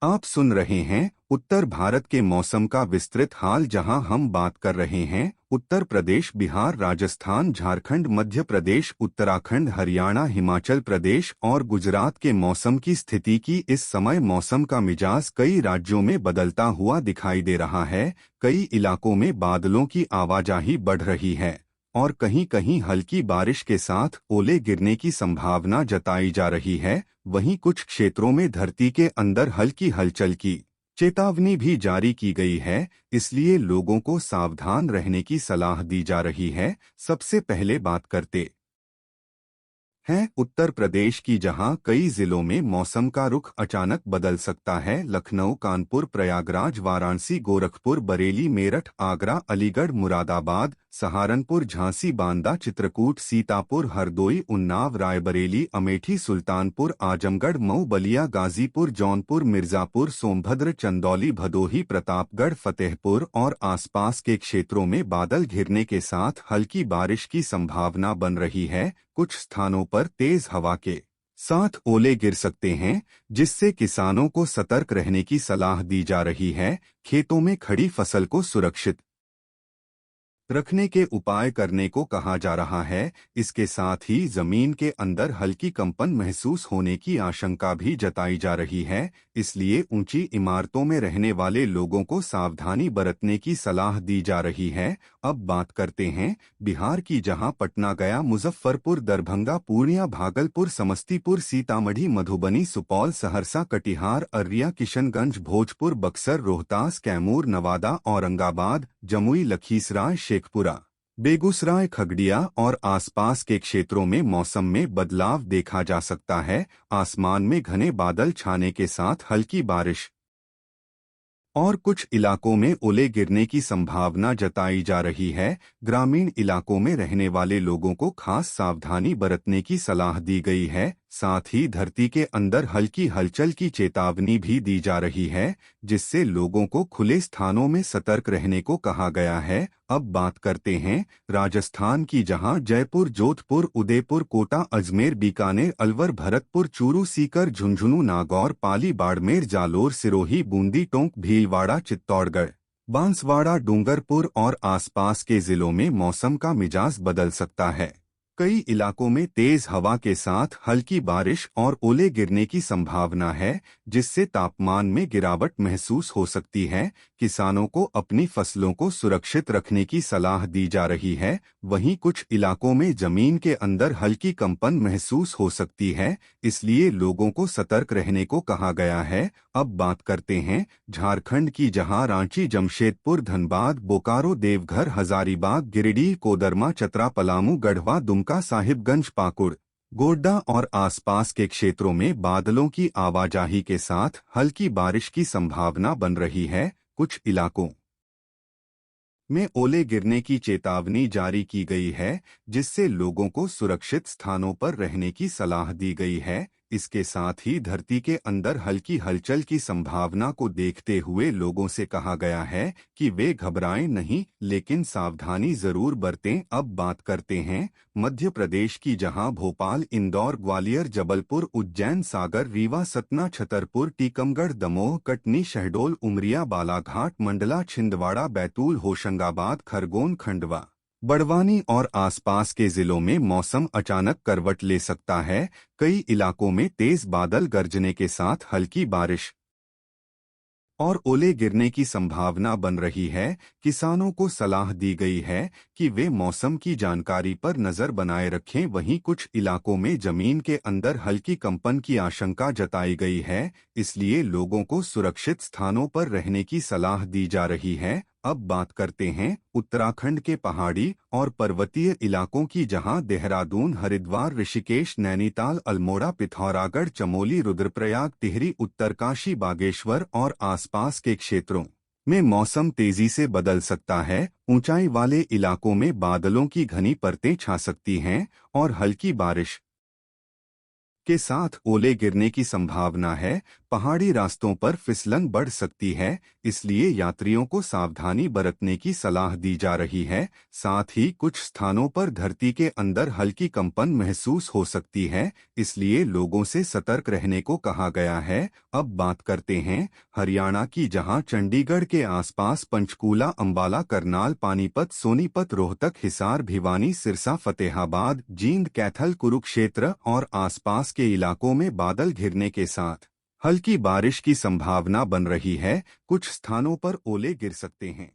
आप सुन रहे हैं उत्तर भारत के मौसम का विस्तृत हाल, जहां हम बात कर रहे हैं उत्तर प्रदेश, बिहार, राजस्थान, झारखंड, मध्य प्रदेश, उत्तराखंड, हरियाणा, हिमाचल प्रदेश और गुजरात के मौसम की स्थिति की। इस समय मौसम का मिजाज कई राज्यों में बदलता हुआ दिखाई दे रहा है। कई इलाकों में बादलों की आवाजाही बढ़ रही है और कहीं कहीं हल्की बारिश के साथ ओले गिरने की संभावना जताई जा रही है। वहीं कुछ क्षेत्रों में धरती के अंदर हल्की हलचल की चेतावनी भी जारी की गई है, इसलिए लोगों को सावधान रहने की सलाह दी जा रही है। सबसे पहले बात करते हैं उत्तर प्रदेश की, जहां कई जिलों में मौसम का रुख अचानक बदल सकता है। लखनऊ, कानपुर, प्रयागराज, वाराणसी, गोरखपुर, बरेली, मेरठ, आगरा, अलीगढ़, मुरादाबाद, सहारनपुर, झांसी, बांदा, चित्रकूट, सीतापुर, हरदोई, उन्नाव, रायबरेली, अमेठी, सुल्तानपुर, आजमगढ़, मऊ, बलिया, गाजीपुर, जौनपुर, मिर्जापुर, सोनभद्र, चंदौली, भदोही, प्रतापगढ़, फतेहपुर और आसपास के क्षेत्रों में बादल घिरने के साथ हल्की बारिश की संभावना बन रही है। कुछ स्थानों पर तेज हवा के साथ ओले गिर सकते हैं, जिससे किसानों को सतर्क रहने की सलाह दी जा रही है। खेतों में खड़ी फसल को सुरक्षित रखने के उपाय करने को कहा जा रहा है। इसके साथ ही जमीन के अंदर हल्की कंपन महसूस होने की आशंका भी जताई जा रही है, इसलिए ऊंची इमारतों में रहने वाले लोगों को सावधानी बरतने की सलाह दी जा रही है। अब बात करते हैं बिहार की, जहां पटना, गया, मुजफ्फरपुर, दरभंगा, पूर्णिया, भागलपुर, समस्तीपुर, सीतामढ़ी, मधुबनी, सुपौल, सहरसा, कटिहार, अररिया, किशनगंज, भोजपुर, बक्सर, रोहतास, कैमूर, नवादा, औरंगाबाद, जमुई, लखीसराय, शेखपुरा, बेगूसराय, खगड़िया और आसपास के क्षेत्रों में मौसम में बदलाव देखा जा सकता है। आसमान में घने बादल छाने के साथ हल्की बारिश और कुछ इलाकों में ओले गिरने की संभावना जताई जा रही है। ग्रामीण इलाकों में रहने वाले लोगों को खास सावधानी बरतने की सलाह दी गई है। साथ ही धरती के अंदर हल्की हलचल की चेतावनी भी दी जा रही है, जिससे लोगों को खुले स्थानों में सतर्क रहने को कहा गया है। अब बात करते हैं राजस्थान की, जहां जयपुर, जोधपुर, उदयपुर, कोटा, अजमेर, बीकानेर, अलवर, भरतपुर, चूरू, सीकर, झुंझुनू, नागौर, पाली, बाड़मेर, जालोर, सिरोही, बूंदी, टोंक, भीलवाड़ा, चित्तौड़गढ़, बांसवाड़ा, डूंगरपुर और आसपास के जिलों में मौसम का मिजाज बदल सकता है। कई इलाकों में तेज हवा के साथ हल्की बारिश और ओले गिरने की संभावना है, जिससे तापमान में गिरावट महसूस हो सकती है। किसानों को अपनी फसलों को सुरक्षित रखने की सलाह दी जा रही है। वहीं कुछ इलाकों में जमीन के अंदर हल्की कंपन महसूस हो सकती है, इसलिए लोगों को सतर्क रहने को कहा गया है। अब बात करते हैं झारखंड की, जहां रांची, जमशेदपुर, धनबाद, बोकारो, देवघर, हजारीबाग, गिरिडीह, कोदरमा, चतरा, पलामू, गढ़वा, दुमका, साहिबगंज, पाकुड़, गोड्डा और आसपास के क्षेत्रों में बादलों की आवाजाही के साथ हल्की बारिश की संभावना बन रही है। कुछ इलाकों में ओले गिरने की चेतावनी जारी की गई है, जिससे लोगों को सुरक्षित स्थानों पर रहने की सलाह दी गई है। इसके साथ ही धरती के अंदर हल्की हलचल की संभावना को देखते हुए लोगों से कहा गया है कि वे घबराएं नहीं, लेकिन सावधानी जरूर बरतें। अब बात करते हैं मध्य प्रदेश की, जहां भोपाल, इंदौर, ग्वालियर, जबलपुर, उज्जैन, सागर, रीवा, सतना, छतरपुर, टीकमगढ़, दमोह, कटनी, शहडोल, उमरिया, बालाघाट, मंडला, छिंदवाड़ा, बैतूल, होशंगाबाद, खरगोन, खंडवा, बड़वानी और आसपास के जिलों में मौसम अचानक करवट ले सकता है। कई इलाकों में तेज बादल गरजने के साथ हल्की बारिश और ओले गिरने की संभावना बन रही है। किसानों को सलाह दी गई है कि वे मौसम की जानकारी पर नजर बनाए रखें। वहीं कुछ इलाकों में जमीन के अंदर हल्की कंपन की आशंका जताई गई है, इसलिए लोगों को सुरक्षित स्थानों पर रहने की सलाह दी जा रही है। अब बात करते हैं उत्तराखंड के पहाड़ी और पर्वतीय इलाकों की, जहां देहरादून, हरिद्वार, ऋषिकेश, नैनीताल, अल्मोड़ा, पिथौरागढ़, चमोली, रुद्रप्रयाग, टिहरी, उत्तरकाशी, बागेश्वर और आसपास के क्षेत्रों में मौसम तेजी से बदल सकता है। ऊंचाई वाले इलाकों में बादलों की घनी परतें छा सकती हैं और हल्की बारिश के साथ ओले गिरने की संभावना है। पहाड़ी रास्तों पर फिसलन बढ़ सकती है, इसलिए यात्रियों को सावधानी बरतने की सलाह दी जा रही है। साथ ही कुछ स्थानों पर धरती के अंदर हल्की कंपन महसूस हो सकती है, इसलिए लोगों से सतर्क रहने को कहा गया है। अब बात करते हैं हरियाणा की, जहां चंडीगढ़ के आसपास पंचकूला, अंबाला, करनाल, पानीपत, सोनीपत, रोहतक, हिसार, भिवानी, सिरसा, फतेहाबाद, जींद, कैथल, कुरुक्षेत्र और आसपास के इलाकों में बादल घिरने के साथ हल्की बारिश की संभावना बन रही है। कुछ स्थानों पर ओले गिर सकते हैं।